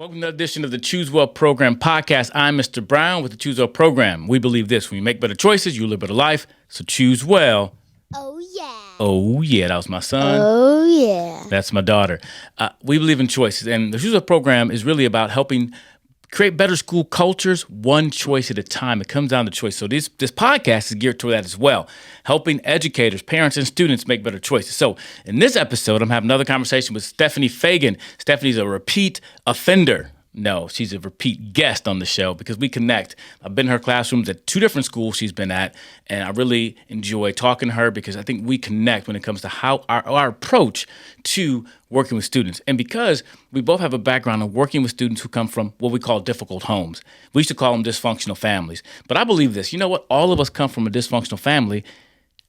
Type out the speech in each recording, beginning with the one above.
Welcome to another edition of the Choose Well Program podcast. I'm Mr. Brown with the Choose Well Program. We believe this: when you make better choices, you live a better life. So choose well. Oh, yeah. Oh, yeah. That was my son. Oh, yeah. That's my daughter. We believe in choices. And the Choose Well Program is really about helping create better school cultures one choice at a time. It comes down to choice. So this podcast is geared toward that as well, helping educators, parents, and students make better choices. So in this episode, I'm having another conversation with Stephanie Feagin. Stephanie's a repeat offender. No, she's a repeat guest on the show because we connect. I've been in her classrooms at 2 different schools she's been at, and I really enjoy talking to her because I think we connect when it comes to how our approach to working with students. And because we both have a background of working with students who come from what we call difficult homes. We used to call them dysfunctional families. But I believe this. You know what? All of us come from a dysfunctional family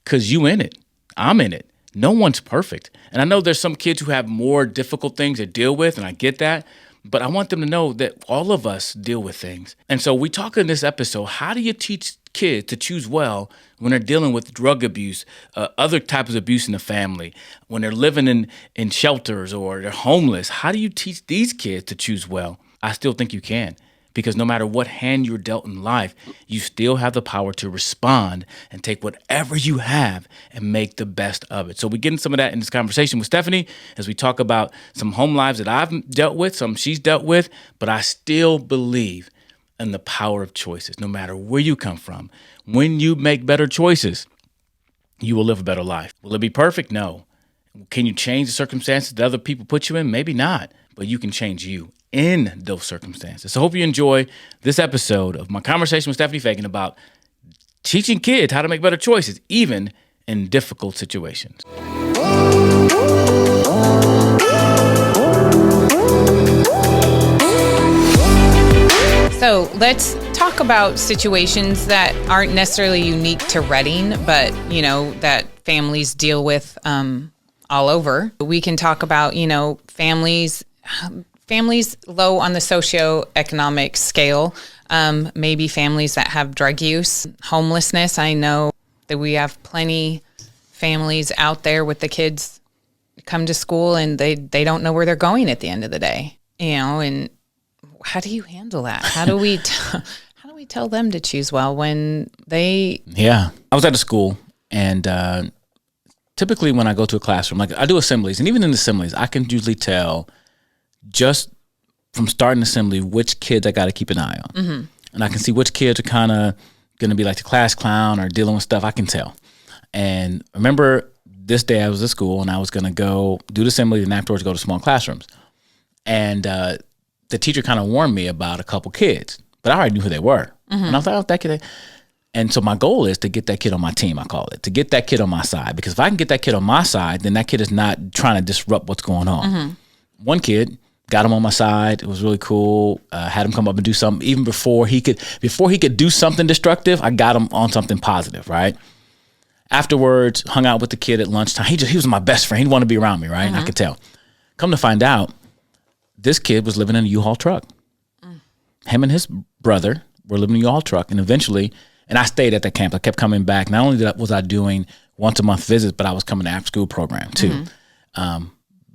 because you in it. I'm in it. No one's perfect. And I know there's some kids who have more difficult things to deal with, and I get that. But I want them to know that all of us deal with things. And so we talk in this episode, how do you teach kids to choose well when they're dealing with drug abuse, other types of abuse in the family, when they're living in shelters or they're homeless? How do you teach these kids to choose well? I still think you can. Because no matter what hand you're dealt in life, you still have the power to respond and take whatever you have and make the best of it. So we get into some of that in this conversation with Stephanie as we talk about some home lives that I've dealt with, some she's dealt with, but I still believe in the power of choices. No matter where you come from, when you make better choices, you will live a better life. Will it be perfect? No. Can you change the circumstances that other people put you in? Maybe not, but you can change you in those circumstances. So I hope you enjoy this episode of my conversation with Stephanie Feagin about teaching kids how to make better choices, even in difficult situations. So let's talk about situations that aren't necessarily unique to Reading, but, that families deal with all over. We can talk about, families low on the socioeconomic scale, maybe families that have drug use, homelessness. I know that we have plenty families out there with the kids come to school and they don't know where they're going at the end of the day, and how do you handle that? How do we tell them to choose well when they... Yeah, I was at a school and typically when I go to a classroom, like I do assemblies, and even in assemblies, I can usually tell just from starting assembly which kids I got to keep an eye on. Mm-hmm. And I can see which kids are kind of going to be like the class clown or dealing with stuff. I can tell. And I remember this day I was at school and I was going to go do the assembly and afterwards go to small classrooms. And the teacher kind of warned me about a couple kids, but I already knew who they were. Mm-hmm. And I thought, that kid. And so my goal is to get that kid on my team, I call it, to get that kid on my side. Because if I can get that kid on my side, then that kid is not trying to disrupt what's going on. Mm-hmm. One kid, got him on my side. It was really cool. Had him come up and do something. Even before he could do something destructive, I got him on something positive, right? Afterwards, hung out with the kid at lunchtime. He was my best friend. He wanted to be around me, right? Mm-hmm. And I could tell. Come to find out, this kid was living in a U-Haul truck. Him and his brother were living in a U-Haul truck. And eventually, and I stayed at that camp. I kept coming back. Not only was I doing once a month visits, but I was coming to after school program too. Mm-hmm.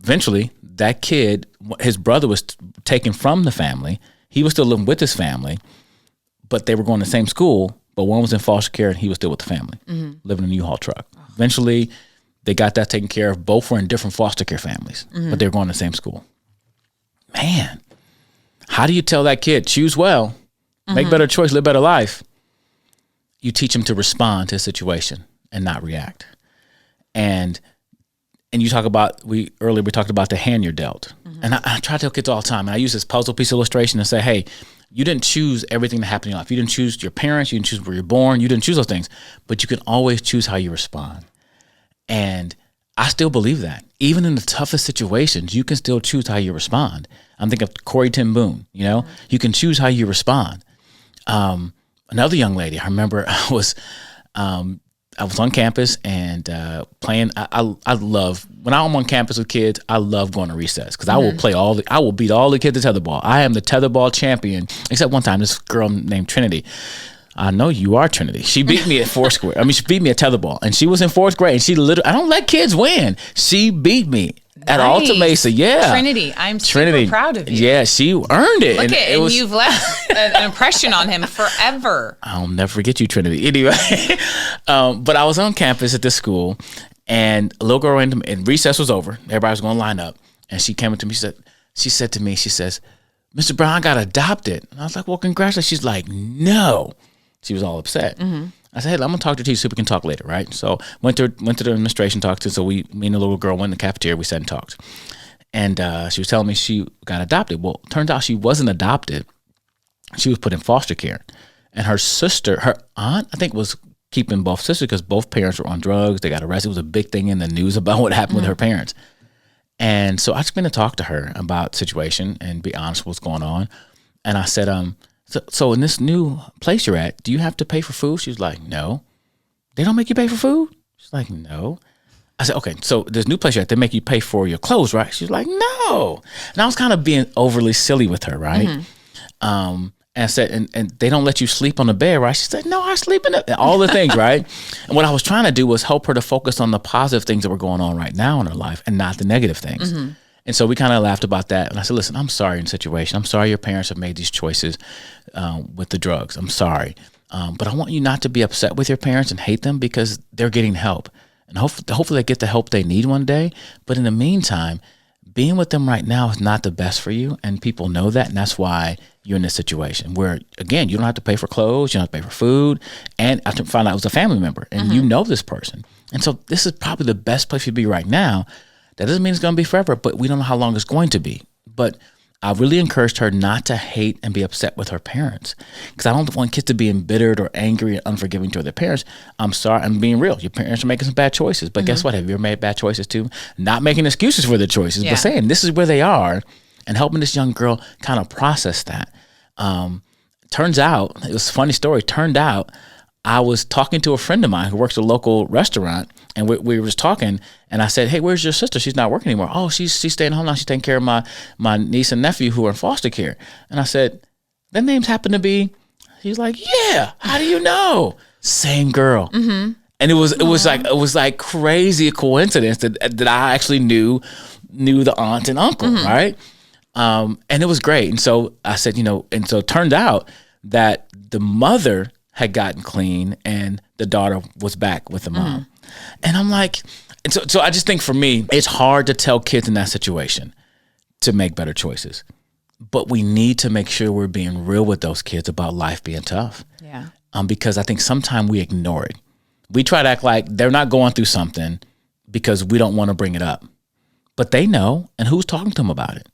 Eventually, that kid, his brother was taken from the family. He was still living with his family, but they were going to the same school, but one was in foster care and he was still with the family, living in a U-Haul truck. Eventually, they got that taken care of. Both were in different foster care families, but they were going to the same school. Man, how do you tell that kid, choose well, make better choice, live better life? You teach them to respond to a situation and not react. And you talk about, earlier we talked about the hand you're dealt. Mm-hmm. And I try to tell kids all the time, and I use this puzzle piece illustration and say, hey, you didn't choose everything that happened in your life. You didn't choose your parents. You didn't choose where you're born. You didn't choose those things. But you can always choose how you respond. And I still believe that. Even in the toughest situations, you can still choose how you respond. I'm thinking of Corey Ten Boom, You can choose how you respond. Another young lady, I remember I was on campus and playing. I love, when I'm on campus with kids, I love going to recess because I will beat all the kids at tetherball. I am the tetherball champion, except one time, this girl named Trinity. I know you are Trinity. She beat me at Foursquare. She beat me at tetherball, and she was in 4th grade. And she literally, I don't let kids win. She beat me. at Alta Mesa. Yeah. Trinity, I'm super proud of you. Yeah, she earned it. Look and you've left an impression on him forever. I'll never forget you, Trinity. Anyway, but I was on campus at this school, and a little girl and recess was over. Everybody was going to line up, and she came up to me. She said to me, she says, "Mr. Brown, I got adopted." And I was like, "Well, congratulations." She's like, "No." She was all upset. Mm-hmm. I said, "Hey, I'm gonna talk to the teacher so we can talk later, right?" So went to the administration, talked to. So me and the little girl went in the cafeteria. We sat and talked, and she was telling me she got adopted. Well, turns out she wasn't adopted. She was put in foster care, and her aunt, I think, was keeping both sisters because both parents were on drugs. They got arrested. It was a big thing in the news about what happened with her parents. And so I just been to talk to her about the situation and be honest with what's going on. And I said, So in this new place you're at, do you have to pay for food? She was like, "No." "They don't make you pay for food?" She's like, "No." I said, "Okay, so this new place you're at, they make you pay for your clothes, right?" She's like, "No." And I was kind of being overly silly with her, right? Mm-hmm. And I said, and they don't let you sleep on the bed, right? She said, "No, I sleep in all the things," right? And what I was trying to do was help her to focus on the positive things that were going on right now in her life and not the negative things. Mm-hmm. And so we kind of laughed about that. And I said, "Listen, I'm sorry in the situation. I'm sorry your parents have made these choices with the drugs. I'm sorry. But I want you not to be upset with your parents and hate them because they're getting help. And hopefully they get the help they need one day. But in the meantime, being with them right now is not the best for you. And people know that. And that's why you're in this situation where, again, you don't have to pay for clothes. You don't have to pay for food. And I found out it was a family member and you know this person. And so this is probably the best place for you to be right now. That doesn't mean it's going to be forever, but we don't know how long it's going to be. But I really encouraged her not to hate and be upset with her parents because I don't want kids to be embittered or angry and unforgiving toward their parents. I'm sorry. I'm being real. Your parents are making some bad choices. But guess what? Have you ever made bad choices too? Not making excuses for their choices, but saying this is where they are and helping this young girl kind of process that. Turns out, it was a funny story. Turned out I was talking to a friend of mine who works at a local restaurant, and we were just talking, and I said, "Hey, where's your sister? She's not working anymore." "Oh, she's staying home now. She's taking care of my niece and nephew who are in foster care." And I said, "Their names happen to be," he's like, "Yeah, how do you know?" Same girl. Mm-hmm. And it was like crazy coincidence that I actually knew the aunt and uncle, right? And it was great. And so I said, and so it turned out that the mother had gotten clean and the daughter was back with the mom. And I'm like, and so I just think for me, it's hard to tell kids in that situation to make better choices. But we need to make sure we're being real with those kids about life being tough. Yeah. Because I think sometimes we ignore it. We try to act like they're not going through something because we don't want to bring it up. But they know, and who's talking to them about it?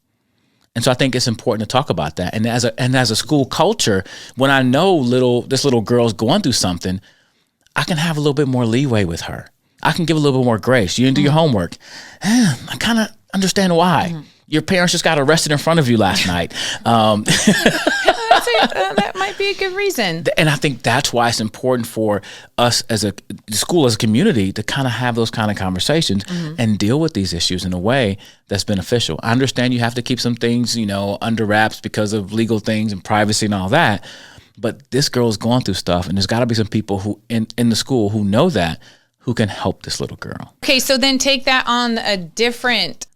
And so I think it's important to talk about that. And as a school culture, when I know this little girl's going through something, I can have a little bit more leeway with her. I can give a little bit more grace. You didn't do your homework. I kind of understand why. Your parents just got arrested in front of you last night. That might be a good reason. And I think that's why it's important for us as a school, as a community, to kind of have those kind of conversations and deal with these issues in a way that's beneficial. I understand you have to keep some things, under wraps because of legal things and privacy and all that. But this girl's going through stuff, and there's got to be some people who in the school who know that, who can help this little girl. Okay, so then take that on a different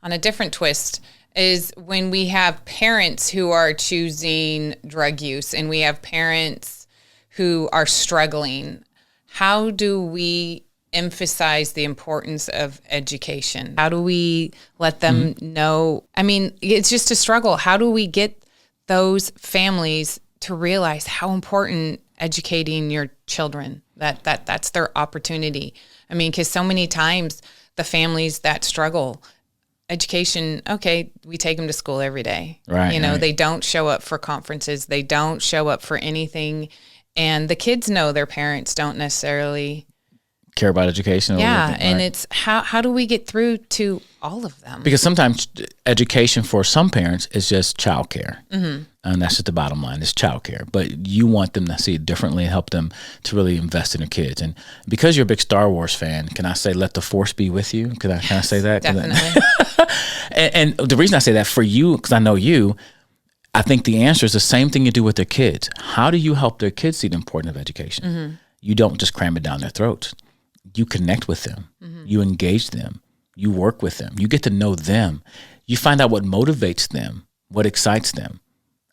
twist. Is when we have parents who are choosing drug use and we have parents who are struggling. How do we emphasize the importance of education? How do we let them know? I mean, it's just a struggle. How do we get those families to realize how important educating your children, that's their opportunity? I mean, because so many times the families that struggle, education, okay, we take them to school every day. Right. They don't show up for conferences. They don't show up for anything. And the kids know their parents don't necessarily care about education. Yeah. And it's how do we get through to all of them? Because sometimes education for some parents is just childcare. And that's just the bottom line, is childcare. But you want them to see it differently and help them to really invest in their kids. And because you're a big Star Wars fan, can I say, let the Force be with you? Can I say that? Definitely. And the reason I say that for you, because I know you, I think the answer is the same thing you do with their kids. How do you help their kids see the importance of education? You don't just cram it down their throats. You connect with them. You engage them. You work with them. You get to know them. You find out what motivates them, what excites them.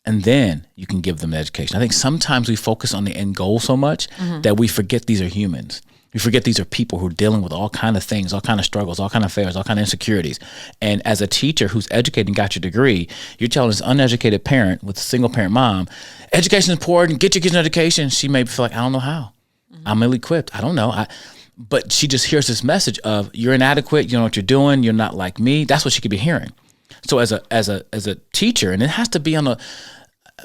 And then you can give them the education. I think sometimes we focus on the end goal so much that we forget these are humans. We forget these are people who are dealing with all kind of things, all kind of struggles, all kind of failures, all kind of insecurities. And as a teacher who's educated and got your degree, you're telling this uneducated parent with a single parent mom, education is important, get your kids an education. She may feel like, I don't know how. I'm ill-equipped. I don't know. But she just hears this message of you're inadequate, you don't know what you're doing, you're not like me. That's what she could be hearing. So as a teacher, and it has to be on a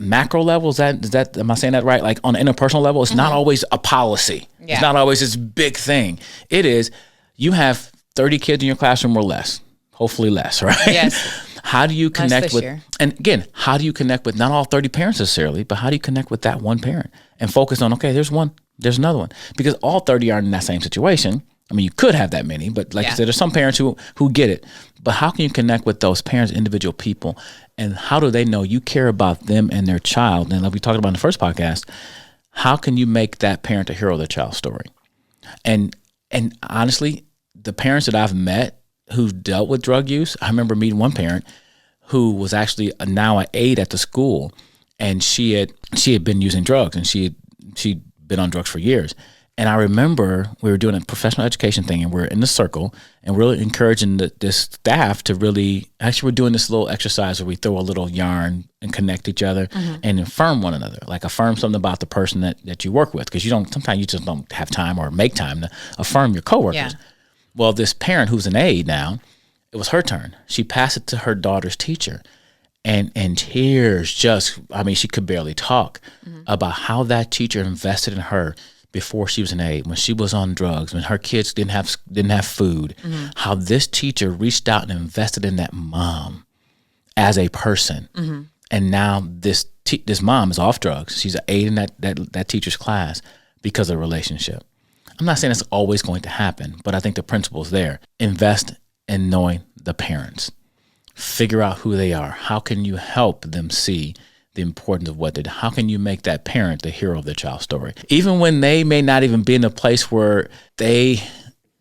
macro level, is that am I saying that right? Like on an interpersonal level, it's not always a policy. Yeah. It's not always this big thing. It is, you have 30 kids in your classroom or less, hopefully less, right? Yes. How do you connect with, and again, how do you connect with not all 30 parents necessarily, but how do you connect with that one parent and focus on, okay, there's one, there's another one, because all 30 aren't in that same situation. I mean, you could have that many, but like I said, there's some parents who get it. But how can you connect with those parents, individual people, and how do they know you care about them and their child? And like we talked about in the first podcast, how can you make that parent a hero of their child's story? And honestly, the parents that I've met who dealt with drug use, I remember meeting one parent who was actually now an aide at the school, and she had been using drugs, and she'd been on drugs for years. And I remember we were doing a professional education thing, and we're in the circle, and we're really encouraging this staff to really, actually we're doing this little exercise where we throw a little yarn and connect each other and affirm one another, like affirm something about the person that you work with, because sometimes you just don't have time or make time to affirm your coworkers. Yeah. Well, this parent who's an aide now, it was her turn. She passed it to her daughter's teacher, and tears she could barely talk about how that teacher invested in her before she was an aide, when she was on drugs, when her kids didn't have food, how this teacher reached out and invested in that mom as a person. And now this mom is off drugs. She's an aide in that teacher's class because of the relationship. I'm not saying it's always going to happen, but I think the principle is there. Invest in knowing the parents. Figure out who they are. How can you help them see the importance of what they do? How can you make that parent the hero of their child's story? Even when they may not even be in a place where they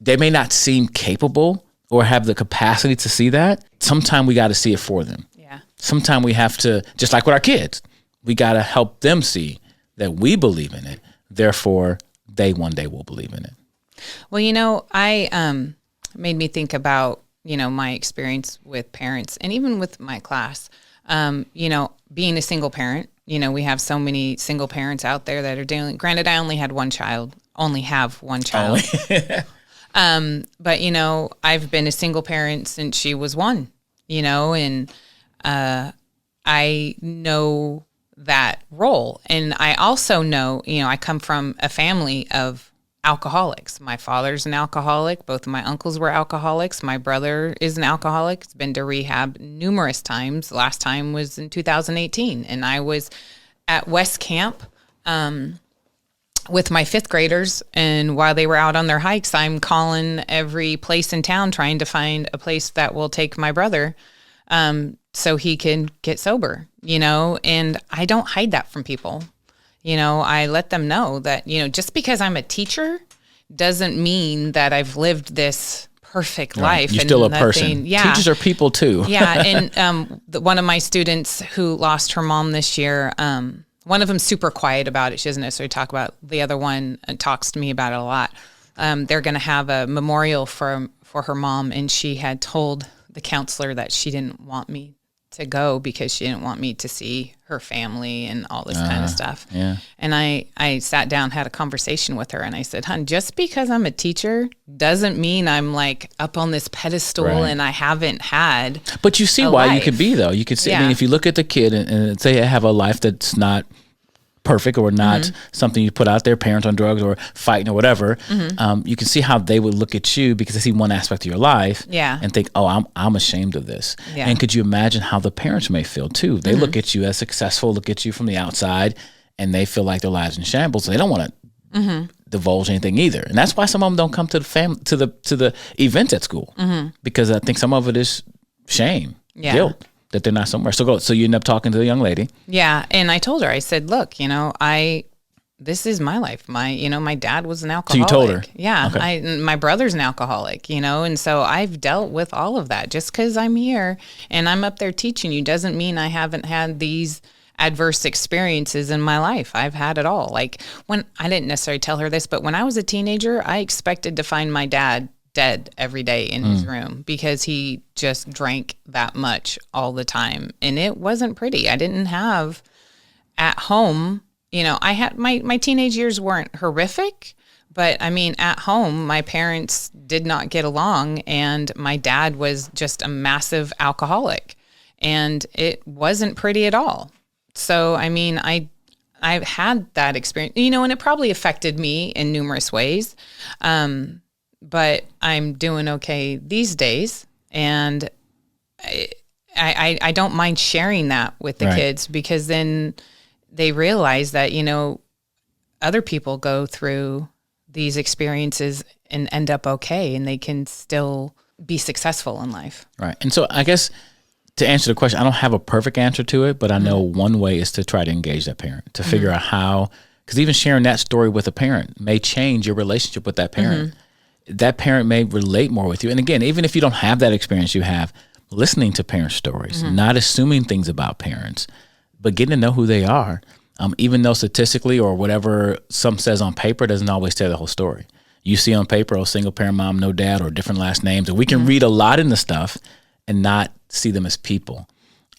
may not seem capable or have the capacity to see that, sometimes we got to see it for them. Yeah. Sometimes we have to, just like with our kids, we got to help them see that we believe in it. Therefore, they one day will believe in it. Well, I made me think about, my experience with parents and even with my class. Being a single parent, we have so many single parents out there that are dealing. Granted, I only have one child. But I've been a single parent since she was one. And I know that role, and I also know, I come from a family of alcoholics. My father's an alcoholic. Both of my uncles were alcoholics. My brother is an alcoholic. He's been to rehab numerous times. Last time was in 2018. And I was at West Camp with my fifth graders. And while they were out on their hikes, I'm calling every place in town trying to find a place that will take my brother so he can get sober, and I don't hide that from people. I let them know that, just because I'm a teacher doesn't mean that I've lived this perfect life. You're still a person. Yeah. Teachers are people too. Yeah. And one of my students who lost her mom this year, one of them's super quiet about it. She doesn't necessarily talk about it. The other one talks to me about it a lot. They're going to have a memorial for her mom, and she had told the counselor that she didn't want me to go because she didn't want me to see her family and all this kind of stuff. Yeah. And I sat down, had a conversation with her, and I said, hon, just because I'm a teacher doesn't mean I'm like up on this pedestal and I haven't had. But you see why life. You could be, though. You could see, I mean, if you look at the kid and say they have a life that's not perfect or not something you put out there, parents on drugs or fighting or whatever, you can see how they would look at you because they see one aspect of your life and think, oh, I'm ashamed of this. Yeah. And could you imagine how the parents may feel too? They look at you as successful, look at you from the outside, and they feel like their lives in shambles. They don't want to divulge anything either. And that's why some of them don't come to the events at school because I think some of it is shame, guilt. That they're not somewhere. So you end up talking to the young lady. Yeah. And I told her, I said, look, this is my life. My dad was an So alcoholic. you told her? Yeah. Okay. My brother's an alcoholic, and so I've dealt with all of that. Just because I'm here and I'm up there teaching you doesn't mean I haven't had these adverse experiences in my life. I've had it all. Like when I didn't necessarily tell her this, but when I was a teenager, I expected to find my dad dead every day in his room because he just drank that much all the time. And it wasn't pretty. I didn't have at home, I had my teenage years weren't horrific, but I mean, at home, my parents did not get along and my dad was just a massive alcoholic and it wasn't pretty at all. So, I mean, I've had that experience, and it probably affected me in numerous ways. But I'm doing okay these days. And I don't mind sharing that with the kids because then they realize that, other people go through these experiences and end up okay and they can still be successful in life. Right. And so I guess to answer the question, I don't have a perfect answer to it, but I know one way is to try to engage that parent, to figure out how, because even sharing that story with a parent may change your relationship with that parent. That parent may relate more with you. And again, even if you don't have that experience you have, listening to parent stories, not assuming things about parents, but getting to know who they are, even though statistically or whatever some says on paper doesn't always tell the whole story. You see on paper, a single parent mom, no dad, or different last names. And we can read a lot in the stuff and not see them as people.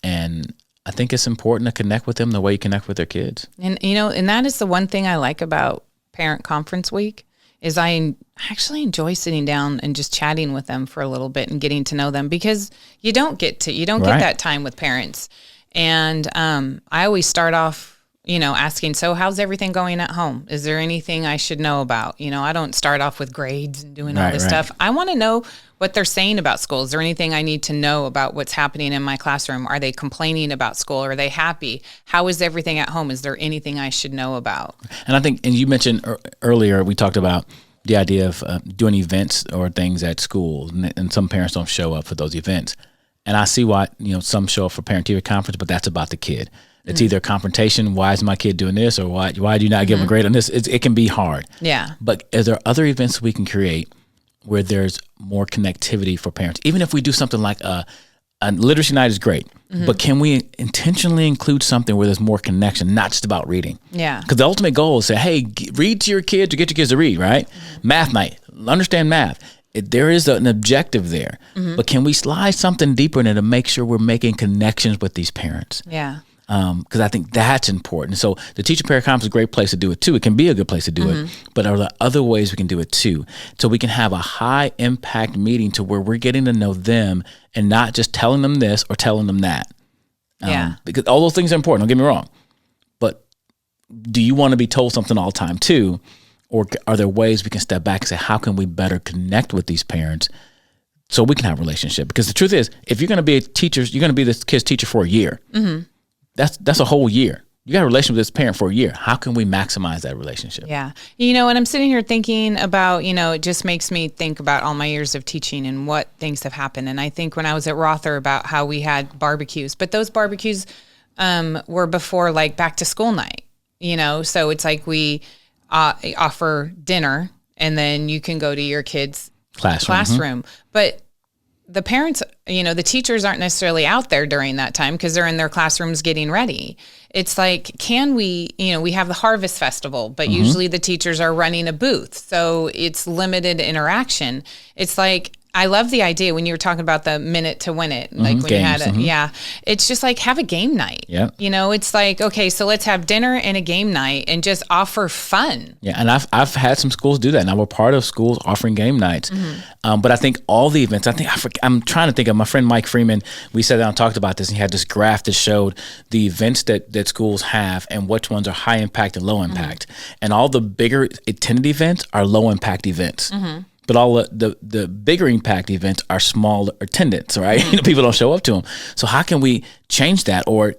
And I think it's important to connect with them the way you connect with their kids. And, and that is the one thing I like about Parent Conference Week is I actually enjoy sitting down and just chatting with them for a little bit and getting to know them because you don't get that time with parents. And I always start off, asking, so how's everything going at home? Is there anything I should know about? I don't start off with grades and doing all this stuff. I want to know what they're saying about school. Is there anything I need to know about what's happening in my classroom? Are they complaining about school? Are they happy? How is everything at home? Is there anything I should know about? And I think, and you mentioned earlier, we talked about the idea of doing events or things at school, and some parents don't show up for those events. And I see why, some show up for parent-teacher conference, but that's about the kid. It's either a confrontation, why is my kid doing this, or why do you not give them a grade on this? It can be hard. Yeah. But are there other events we can create where there's more connectivity for parents? Even if we do something like a literacy night is great, but can we intentionally include something where there's more connection, not just about reading? Yeah. Because the ultimate goal is say, hey, read to your kids or get your kids to read, right? Math night, understand math. There is an objective there, but can we slide something deeper in it to make sure we're making connections with these parents? Yeah. Because I think that's important. So the teacher parent conference is a great place to do it too. It can be a good place to do it, but are there other ways we can do it too? So we can have a high impact meeting to where we're getting to know them and not just telling them this or telling them that. Because all those things are important, don't get me wrong. But do you want to be told something all the time too? Or are there ways we can step back and say, how can we better connect with these parents so we can have a relationship? Because the truth is, if you're going to be a teacher, you're going to be this kid's teacher for a year. That's a whole year. You got a relationship with this parent for a year. How can we maximize that relationship? Yeah. And I'm sitting here thinking about, it just makes me think about all my years of teaching and what things have happened. And I think when I was at Rother about how we had barbecues, but those barbecues were before like back to school night, so it's like we offer dinner and then you can go to your kid's classroom. But the parents, the teachers aren't necessarily out there during that time because they're in their classrooms getting ready. It's like, can we, we have the Harvest Festival, but usually the teachers are running a booth. So it's limited interaction. It's like, I love the idea when you were talking about the minute to win it, like when games, you had it. It's just like have a game night. Yeah. It's like, okay, so let's have dinner and a game night and just offer fun. Yeah, and I've had some schools do that. Now we're part of schools offering game nights, but I think all the events. I'm trying to think of my friend Mike Freeman. We sat down and talked about this, and he had this graph that showed the events that schools have and which ones are high impact and low impact. And all the bigger attended events are low impact events. But all the bigger impact events are small attendance, right? People don't show up to them. So how can we change that or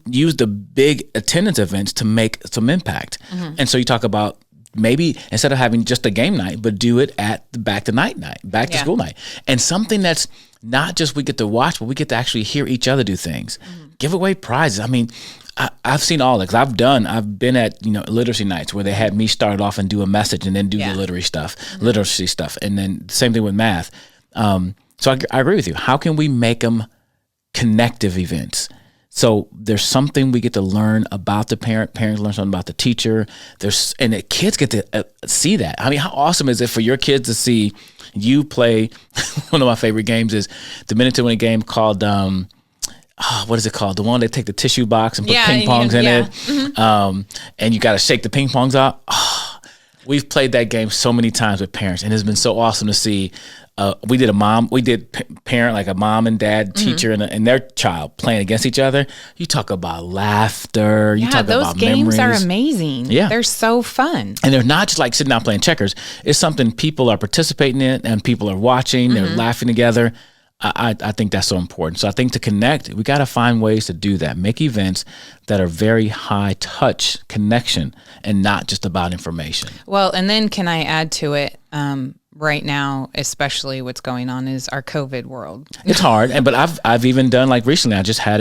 use the big attendance events to make some impact? And so you talk about maybe instead of having just a game night, but do it at the back to school night. And something that's not just we get to watch, but we get to actually hear each other do things. Give away prizes. I mean, I've seen all that, 'cause I've been at, literacy nights where they had me start off and do a message and then do the literacy stuff. And then same thing with math. So I agree with you. How can we make them connective events? So there's something we get to learn about the parents learn something about the teacher. And the kids get to see that. I mean, how awesome is it for your kids to see you play? One of my favorite games is the minute to win game called, what is it called? The one they take the tissue box and put ping pongs in it. Mm-hmm. And you got to shake the ping pongs out. Oh, we've played that game so many times with parents, and it's been so awesome to see. We did parent, like a mom and dad, teacher, and their child playing against each other. You talk about laughter. You talk about memories. Those games are amazing. Yeah. They're so fun. And they're not just like sitting down playing checkers. It's something people are participating in and people are watching. They're laughing together. I think that's so important. So I think to connect, we got to find ways to do that. Make events that are very high touch connection and not just about information. Well, and then can I add to it? Right now, especially what's going on is our COVID world. It's hard, but I've even done, like recently. I just had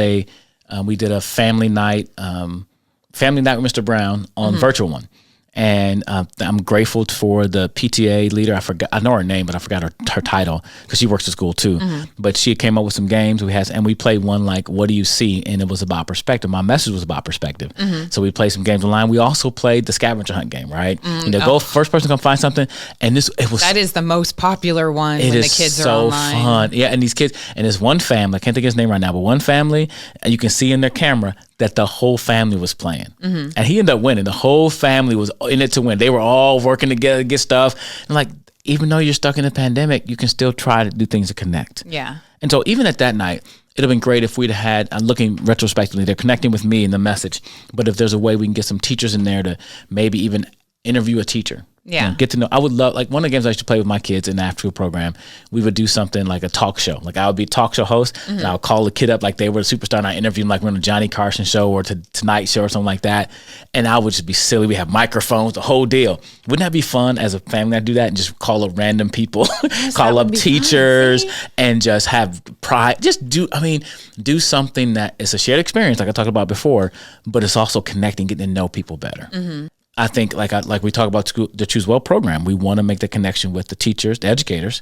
we did a family night with Mr. Brown on virtual one, and I'm grateful for the PTA leader. I know her name, but I forgot her title because she works at school too. But she came up with some games we played one like "What do you see?" and it was about perspective. My message was about perspective. So we played some games online. We also played the scavenger hunt game, right? And they go first person come find something, and that is the most popular one when the kids are online. So fun, yeah. And these kids, and there's one family. I can't think of his name right now, but one family, and you can see in their camera that the whole family was playing. And he ended up winning. The whole family was in it to win. They were all working together to get stuff. And like, even though you're stuck in a pandemic, you can still try to do things to connect. Yeah. And so even at that night, it'd have been great if we'd had, I'm looking retrospectively, they're connecting with me in the message, but if there's a way we can get some teachers in there to maybe even interview a teacher. Yeah. Get to know. I would love, like one of the games I used to play with my kids in the after school program, we would do something like a talk show. Like I would be a talk show host and I would call the kid up like they were a superstar and I interview them like we're on a Johnny Carson show or Tonight Show or something like that. And I would just be silly. We have microphones, the whole deal. Wouldn't that be fun as a family to do that and just call up random people, call up teachers and just have pride. Just do something that is a shared experience like I talked about before, but it's also connecting, getting to know people better. I think like we talk about the Choose Well program, we want to make the connection with the teachers, the educators,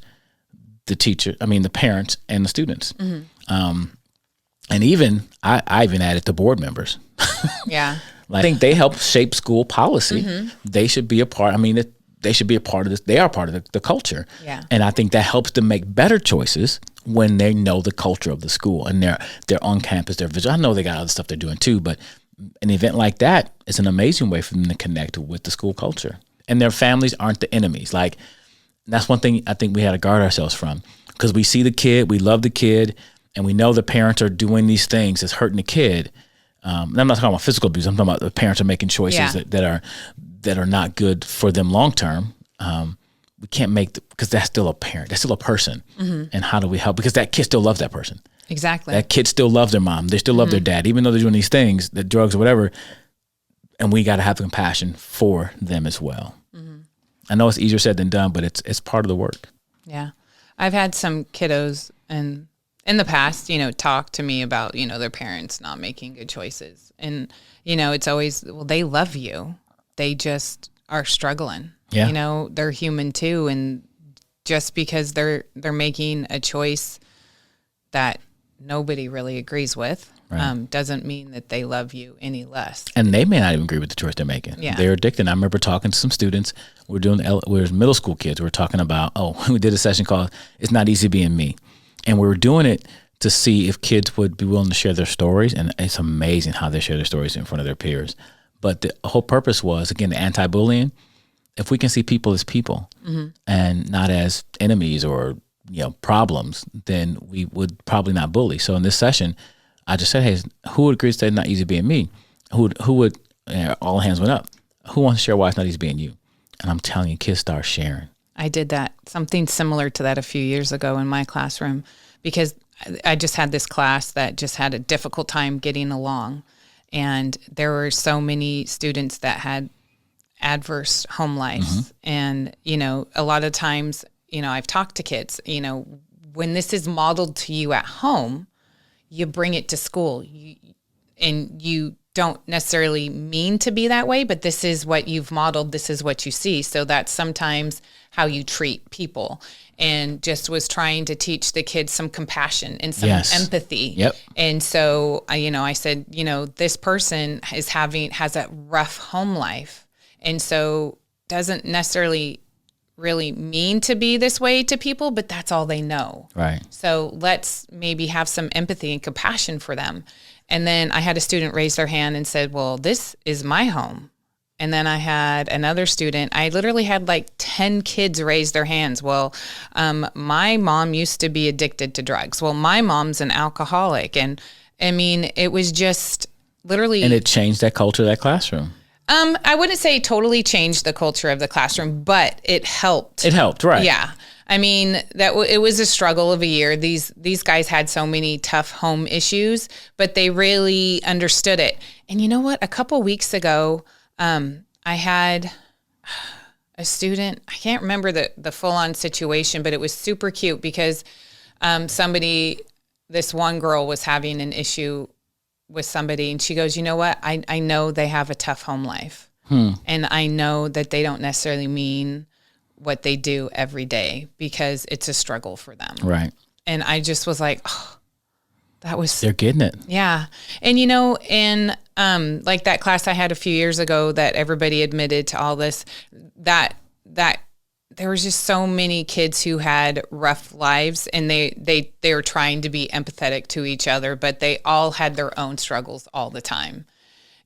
the parents and the students. And even I even added the board members. Yeah. I think they help shape school policy. They should be a part. They should be a part of this. They are part of the culture. Yeah. And I think that helps them make better choices when they know the culture of the school and they're on campus, they're visual. I know they got other stuff they're doing too, but an event like that is an amazing way for them to connect with the school culture. And their families aren't the enemies. Like, that's one thing I think we had to guard ourselves from, because we see the kid, we love the kid, and we know the parents are doing these things that's hurting the kid. And I'm not talking about physical abuse. I'm talking about the parents are making choices that are not good for them long term. We can't because that's still a parent. That's still a person. And how do we help? Because that kid still loves that person. Exactly. That kid still loves their mom. They still love their dad, even though they're doing these things, the drugs or whatever. And we got to have compassion for them as well. I know it's easier said than done, but it's part of the work. Yeah. I've had some kiddos in the past, talk to me about, their parents not making good choices. And, it's always, well, they love you. They just are struggling. Yeah. They're human too. And just because they're making a choice that nobody really agrees with, doesn't mean that they love you any less. And they may not even agree with the choice they're making. Yeah. They're addicted. I remember talking to some students. We were middle school kids. We were talking about, we did a session called "It's Not Easy Being Me." And we were doing it to see if kids would be willing to share their stories. And it's amazing how they share their stories in front of their peers. But the whole purpose was, again, the anti-bullying. If we can see people as people and not as enemies or problems, then we would probably not bully. So in this session, I just said, hey, who would agree to say it's not easy being me? Who would, all hands went up. Who wants to share why it's not easy being you? And I'm telling you, kids start sharing. I did something similar to that a few years ago in my classroom, because I just had this class that just had a difficult time getting along. And there were so many students that had adverse home lives. And, a lot of times, I've talked to kids, when this is modeled to you at home, you bring it to school and you don't necessarily mean to be that way, but this is what you've modeled. This is what you see. So that's sometimes how you treat people. And just was trying to teach the kids some compassion and some empathy. Yep. And so, I said, this person has a rough home life. And so doesn't necessarily really mean to be this way to people, but that's all they know. Right. So let's maybe have some empathy and compassion for them. And then I had a student raise their hand and said, well, this is my home. And then I had another student, I literally had like 10 kids raise their hands. Well, my mom used to be addicted to drugs. Well, my mom's an alcoholic. And I mean, it was just literally. And it changed that culture of that classroom. I wouldn't say totally changed the culture of the classroom, but it helped. It helped, right. Yeah. I mean, it was a struggle of a year. These guys had so many tough home issues, but they really understood it. And you know what? A couple weeks ago, I had a student, I can't remember the full-on situation, but it was super cute because this one girl was having an issue with somebody, and she goes, you know what? I know they have a tough home life. And I know that they don't necessarily mean what they do every day because it's a struggle for them. Right. And I just was like, oh, they're getting it. Yeah. And in like that class I had a few years ago that everybody admitted to all this, that there was just so many kids who had rough lives, and they were trying to be empathetic to each other, but they all had their own struggles all the time.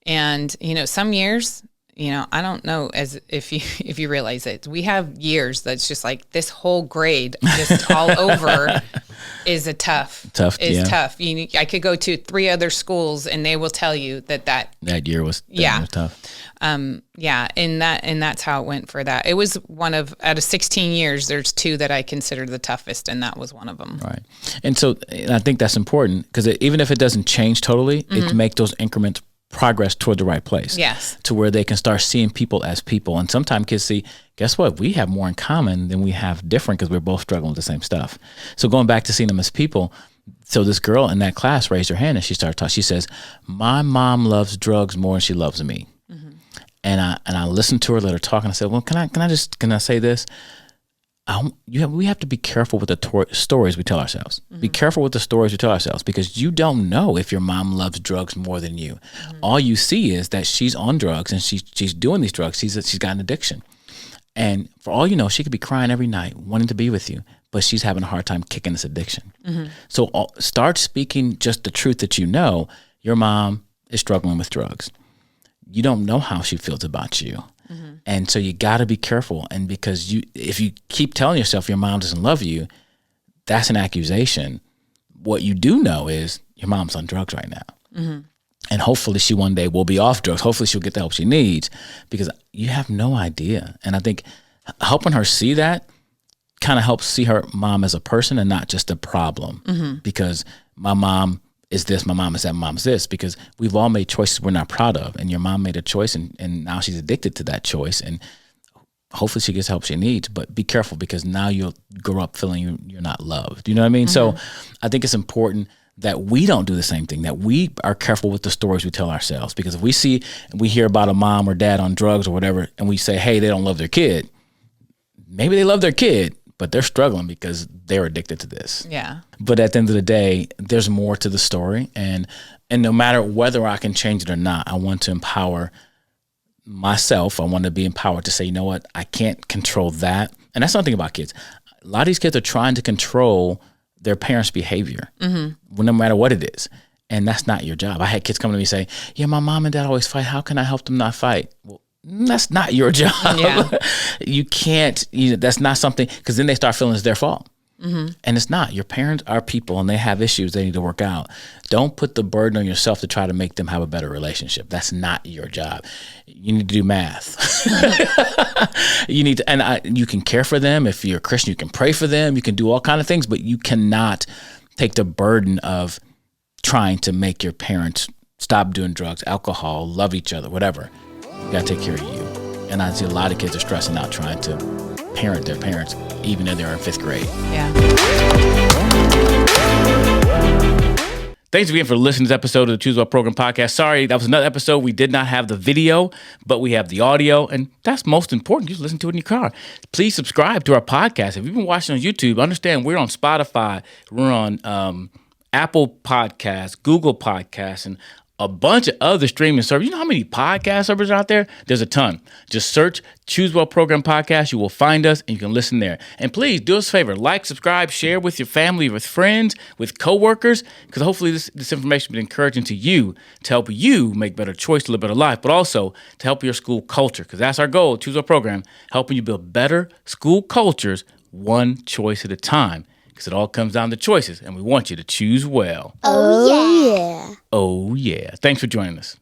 And, some years, I don't know if you realize it, we have years that's just like this whole grade just all over is tough. Tough. I could go to 3 other schools and they will tell you that year was tough. And that's how it went for that. It was out of 16 years, there's 2 that I consider the toughest, and that was one of them. Right. And so I think that's important because even if it doesn't change totally, it makes those increments progress toward the right place. Yes. To where they can start seeing people as people. And sometimes kids see, guess what? We have more in common than we have different because we're both struggling with the same stuff. So going back to seeing them as people, so this girl in that class raised her hand and she started talking. She says, my mom loves drugs more than she loves me. Mm-hmm. And I listened to her, let her talk, and I said, well, can I say this? We have to be careful with the stories we tell ourselves. Mm-hmm. Be careful with the stories we tell ourselves because you don't know if your mom loves drugs more than you. Mm-hmm. All you see is that she's on drugs and she's doing these drugs. She's got an addiction. And for all you know, she could be crying every night, wanting to be with you, but she's having a hard time kicking this addiction. Mm-hmm. So start speaking just the truth that you know. Your mom is struggling with drugs. You don't know how she feels about you. Mm-hmm. And so you got to be careful. And because if you keep telling yourself your mom doesn't love you, that's an accusation. What you do know is your mom's on drugs right now. Mm-hmm. And hopefully she one day will be off drugs. Hopefully she'll get the help she needs because you have no idea. And I think helping her see that kind of helps see her mom as a person and not just a problem. Mm-hmm. Because my mom is this, my mom is that, my mom is this, because we've all made choices we're not proud of. And your mom made a choice and now she's addicted to that choice. And hopefully she gets help she needs, but be careful because now you'll grow up feeling you're not loved. You know what I mean? Mm-hmm. So I think it's important that we don't do the same thing, that we are careful with the stories we tell ourselves. Because if we hear about a mom or dad on drugs or whatever, and we say, hey, they don't love their kid, maybe they love their kid, but they're struggling because they're addicted to this. Yeah. But at the end of the day, there's more to the story. And no matter whether I can change it or not, I want to empower myself. I want to be empowered to say, you know what, I can't control that. And that's something about kids. A lot of these kids are trying to control their parents' behavior, no matter what it is. And that's not your job. I had kids come to me and say, yeah, my mom and dad always fight. How can I help them not fight? Well, that's not your job. Yeah. You can't, that's not something, because then they start feeling it's their fault. Mm-hmm. And it's not. Your parents are people and they have issues they need to work out. Don't put the burden on yourself to try to make them have a better relationship. That's not your job. You need to do math. You need to, and you can care for them. If you're a Christian, you can pray for them. You can do all kinds of things, but you cannot take the burden of trying to make your parents stop doing drugs, alcohol, love each other, whatever. You got to take care of you. And I see a lot of kids are stressing out trying to parent their parents, even though they're in 5th grade. Yeah. Thanks again for listening to this episode of the Choose Well Program podcast. Sorry, that was another episode. We did not have the video, but we have the audio, and that's most important. You just listen to it in your car. Please subscribe to our podcast. If you've been watching on YouTube, understand we're on Spotify, we're on Apple Podcasts, Google Podcasts, and a bunch of other streaming servers. You know how many podcast servers are out there? There's a ton. Just search Choose Well Program Podcast. You will find us, and you can listen there. And please do us a favor. Like, subscribe, share with your family, with friends, with coworkers, because hopefully this information will be encouraging to you to help you make better choice to live a better life, but also to help your school culture, because that's our goal, Choose Well Program, helping you build better school cultures one choice at a time. Because it all comes down to choices, and we want you to choose well. Oh, yeah. Oh, yeah. Thanks for joining us.